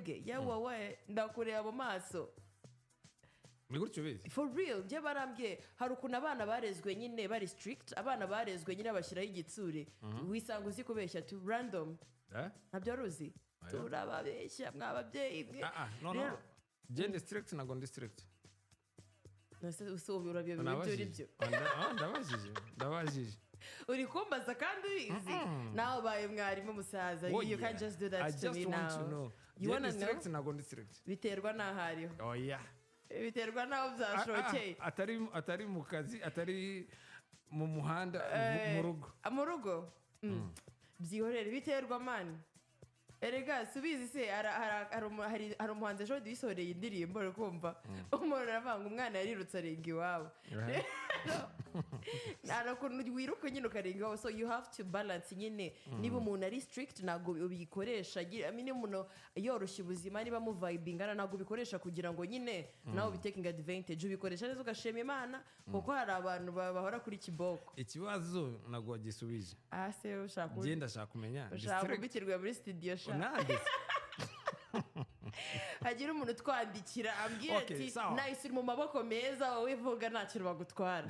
twebwe yewe ndakureba mu maso ni gutyo bizi for real njye barambye hari ukuntu abana barezwe nyine bari strict abana barezwe nyine bashyiraho igitsure wisanga uzi kubeshya tu random ntabyo waruzi turababeshya mwababyeyi mwe no gender strict nago ndi strict usubira ibyo byo ndabajije uri kumbaza kandi ubizi nawe ubaye mwarimu musaza you can just do that to me now you wanna know strict nago ndi strict biterwa n'aho ariho oya biterwa n'aho byashokeye atari mu kazi atari mu muhanda mu rugo byihorere biterwa mani erega subizi se hari umuhanzi ejo wisoreye indirimbo uri kumva umuntu aravanga umwana yarirutse arenga iwabo nta kuntu wiruka nyine ukarenga iwabo so you have to balance nyine niba umuntu ari strict ntabwo ubikoresha niba umuntu yoroshya ubuzima niba muvayibingana ntabwo ubikoresha kugira ngo nyine nawe ubitaking advantage ubikoresha neza ugashima imana kuko hari abantu bahora kuri kiboko ikibazo ntabwo wagisubije se ushaka ngenda shaka kumenya ushaka kubitirwa muri studio hagira umuntu utwandikira ambwira ati nahise uri mu maboko meza wowe vuga nta kintu bagutwara